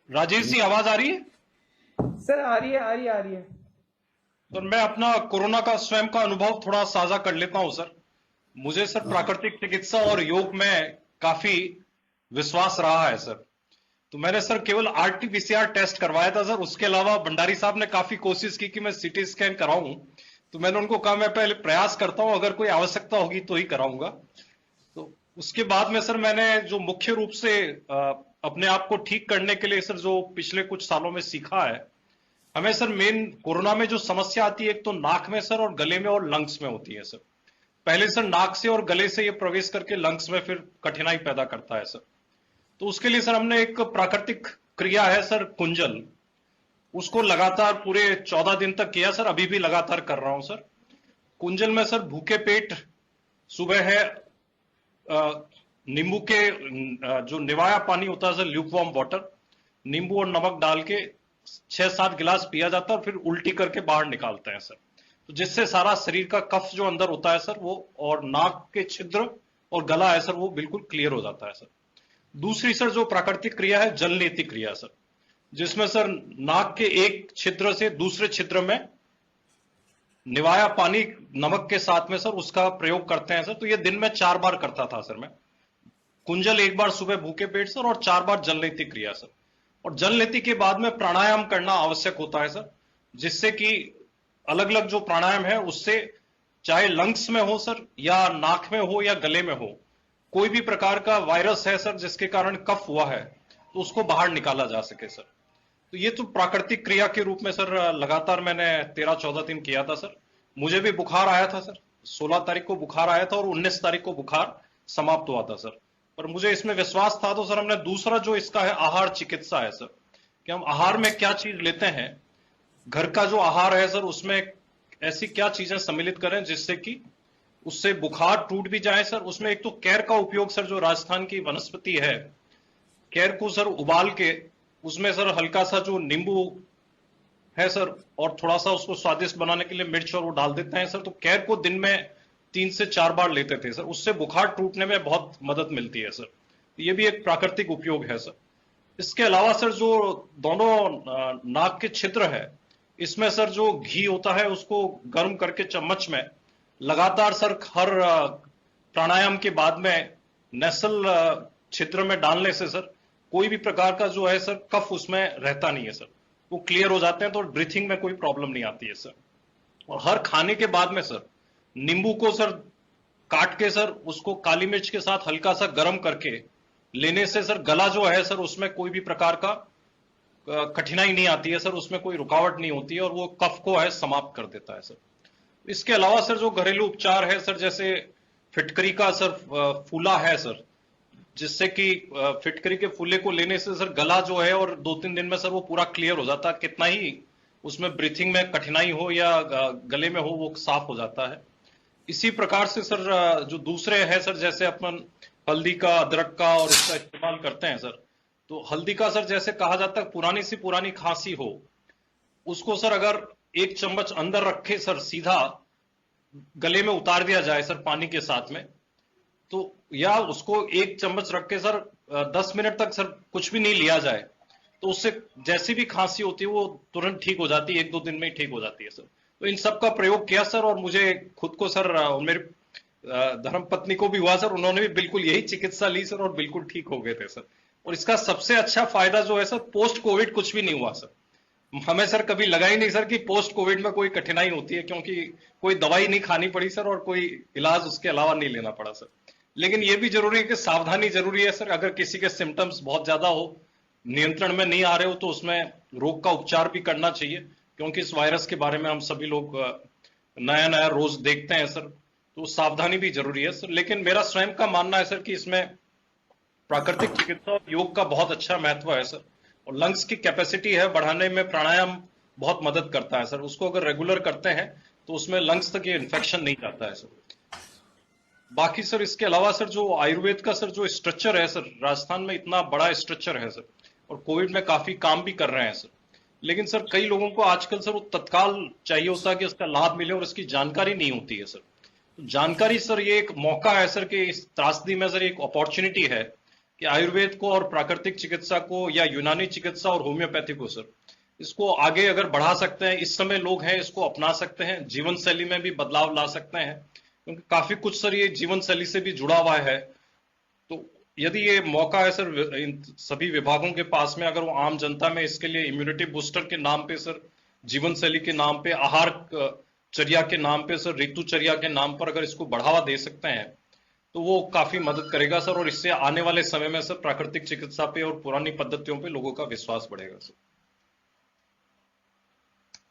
राजेश जी, आवाज आ रही है? सर आ रही है, आ रही है, आ रही है। तो मैं अपना कोरोना का स्वयं का अनुभव थोड़ा साझा कर लेता हूं सर। मुझे सर प्राकृतिक चिकित्सा और योग में काफी विश्वास रहा है सर। तो मैंने सर केवल आरटीपीसीआर टेस्ट करवाया था सर। उसके अलावा भंडारी साहब ने काफी कोशिश की कि मैं सीटी स्कैन कराऊं। तो मैंने उनको कहा मैं पहले प्रयास करता हूं, अगर कोई आवश्यकता होगी तो ही कराऊंगा। तो उसके बाद में सर मैंने जो मुख्य रूप से अपने आप को ठीक करने के लिए सर जो पिछले कुछ सालों में सीखा है, हमें सर मेन कोरोना में जो समस्या आती है एक तो नाक में सर और गले में और लंग्स में होती है सर। पहले सर नाक से और गले से ये प्रवेश करके लंग्स में फिर कठिनाई पैदा करता है सर। तो उसके लिए सर हमने एक प्राकृतिक क्रिया है सर, कुंजल। उसको लगातार पूरे 14 दिन तक किया सर, अभी भी लगातार कर रहा हूं सर। कुंजल में सर भूखे पेट सुबह है नींबू के जो निवाया पानी होता है सर, ल्यूक वार्म वाटर, नींबू और नमक डाल के 6-7 गिलास पिया जाता है और फिर उल्टी करके बाहर निकालते हैं सर। तो जिससे सारा शरीर का कफ जो अंदर होता है सर वो, और नाक के छिद्र और गला है सर, वो बिल्कुल क्लियर हो जाता है सर। दूसरी सर जो प्राकृतिक क्रिया है, जल नीति क्रिया सर, जिसमें सर नाक के एक छिद्र से दूसरे छिद्र में निवाया पानी नमक के साथ में सर उसका प्रयोग करते हैं सर। तो ये दिन में 4 बार करता था सर मैं। कुंजल 1 बार सुबह भूखे पेट सर, और 4 बार जल नीति क्रिया सर। और जल नीति के बाद में प्राणायाम करना आवश्यक होता है सर, जिससे कि अलग अलग जो प्राणायाम है उससे, चाहे लंग्स में हो सर या नाक में हो या गले में हो, कोई भी प्रकार का वायरस है सर जिसके कारण कफ हुआ है तो उसको बाहर निकाला जा सके सर। तो ये तो प्राकृतिक क्रिया के रूप में सर लगातार मैंने 13-14 दिन किया था सर। मुझे भी बुखार आया था सर। 16 तारीख को बुखार आया था और 19 तारीख को बुखार समाप्त हुआ था सर। पर मुझे इसमें विश्वास था, तो सर हमने दूसरा जो इसका है आहार चिकित्सा है सर, कि हम आहार में क्या चीज लेते हैं, घर का जो आहार है सर उसमें ऐसी क्या चीजें सम्मिलित करें जिससे कि उससे बुखार टूट भी जाए सर। उसमें एक तो कैर का उपयोग सर, जो राजस्थान की वनस्पति है, कैर को सर उबाल के उसमें सर हल्का सा जो नींबू है सर, और थोड़ा सा उसको स्वादिष्ट बनाने के लिए मिर्च और वो डाल देते हैं सर। तो कैर को दिन में 3 से 4 बार लेते थे सर, उससे बुखार टूटने में बहुत मदद मिलती है सर। ये भी एक प्राकृतिक उपयोग है सर। इसके अलावा सर जो दोनों नाक के छिद्र है, इसमें सर जो घी होता है उसको गर्म करके चम्मच में लगातार सर हर प्राणायाम के बाद में नेसल छिद्र में डालने से सर कोई भी प्रकार का जो है सर कफ उसमें रहता नहीं है सर, वो क्लियर हो जाते हैं। तो ब्रीथिंग में कोई प्रॉब्लम नहीं आती है सर। और हर खाने के बाद में सर नींबू को सर काट के सर उसको काली मिर्च के साथ हल्का सा गर्म करके लेने से सर गला जो है सर उसमें कोई भी प्रकार का कठिनाई नहीं आती है सर, उसमें कोई रुकावट नहीं होती है और वो कफ को है समाप्त कर देता है सर। इसके अलावा सर जो घरेलू उपचार है सर, जैसे फिटकरी का सर फूला है सर, जिससे कि फिटकरी के फूले को लेने से सर गला जो है और 2-3 दिन में सर वो पूरा क्लियर हो जाता है। कितना ही उसमें ब्रीथिंग में कठिनाई हो या गले में हो, वो साफ हो जाता है। इसी प्रकार से सर जो दूसरे हैं सर, जैसे अपन हल्दी का, अदरक का और इसका इस्तेमाल करते हैं सर। तो हल्दी का सर जैसे कहा जाता है पुरानी सी पुरानी खांसी हो, उसको सर अगर 1 चम्मच अंदर रखे सर सीधा गले में उतार दिया जाए सर पानी के साथ में, तो या उसको 1 चम्मच रख के सर 10 मिनट तक सर कुछ भी नहीं लिया जाए, तो उससे जैसी भी खांसी होती है वो तुरंत ठीक हो जाती है, 1-2 दिन में ही ठीक हो जाती है सर। तो इन सब का प्रयोग किया सर, और मुझे खुद को सर मेरे धर्म पत्नी को भी हुआ सर, उन्होंने भी बिल्कुल यही चिकित्सा ली सर और बिल्कुल ठीक हो गए थे सर। और इसका सबसे अच्छा फायदा जो है सर, पोस्ट कोविड कुछ भी नहीं हुआ सर। हमें सर कभी लगा ही नहीं सर कि पोस्ट कोविड में कोई कठिनाई होती है, क्योंकि कोई दवाई नहीं खानी पड़ी सर और कोई इलाज उसके अलावा नहीं लेना पड़ा सर। लेकिन ये भी जरूरी है कि सावधानी जरूरी है सर। अगर किसी के सिम्टम्स बहुत ज्यादा हो, नियंत्रण में नहीं आ रहे हो, तो उसमें रोग का उपचार भी करना चाहिए, क्योंकि इस वायरस के बारे में हम सभी लोग नया नया रोज देखते हैं सर। तो सावधानी भी जरूरी है सर। लेकिन मेरा स्वयं का मानना है सर कि इसमें प्राकृतिक चिकित्सा और योग का बहुत अच्छा महत्व है सर। और लंग्स की कैपेसिटी है बढ़ाने में प्राणायाम बहुत मदद करता है सर। उसको अगर रेगुलर करते हैं तो उसमें लंग्स तक ये इन्फेक्शन नहीं जाता है सर। बाकी सर इसके अलावा सर जो आयुर्वेद का सर जो स्ट्रक्चर है सर, राजस्थान में इतना बड़ा स्ट्रक्चर है सर, और कोविड में काफी काम भी कर रहे हैं सर। लेकिन सर कई लोगों को आजकल सर वो तत्काल चाहिए होता है कि उसका लाभ मिले, और इसकी जानकारी नहीं होती है सर। तो जानकारी सर ये एक मौका है सर कि इस त्रासदी में सर एक अपॉर्चुनिटी है कि आयुर्वेद को और प्राकृतिक चिकित्सा को या यूनानी चिकित्सा और होम्योपैथी को सर, इसको आगे अगर बढ़ा सकते हैं, इस समय लोग हैं इसको अपना सकते हैं, जीवन शैली में भी बदलाव ला सकते हैं, क्योंकि काफी कुछ सर ये जीवन शैली से भी जुड़ा हुआ है। तो यदि ये मौका है सर इन सभी विभागों के पास में, अगर वो आम जनता में इसके लिए इम्यूनिटी बूस्टर के नाम पे सर, जीवन शैली के नाम पे, आहार चर्या के नाम पे सर, ऋतुचर्या के नाम पर अगर इसको बढ़ावा दे सकते हैं तो वो काफी मदद करेगा सर, और इससे आने वाले समय में सर प्राकृतिक चिकित्सा पे और पुरानी पद्धतियों पे लोगों का विश्वास बढ़ेगा सर।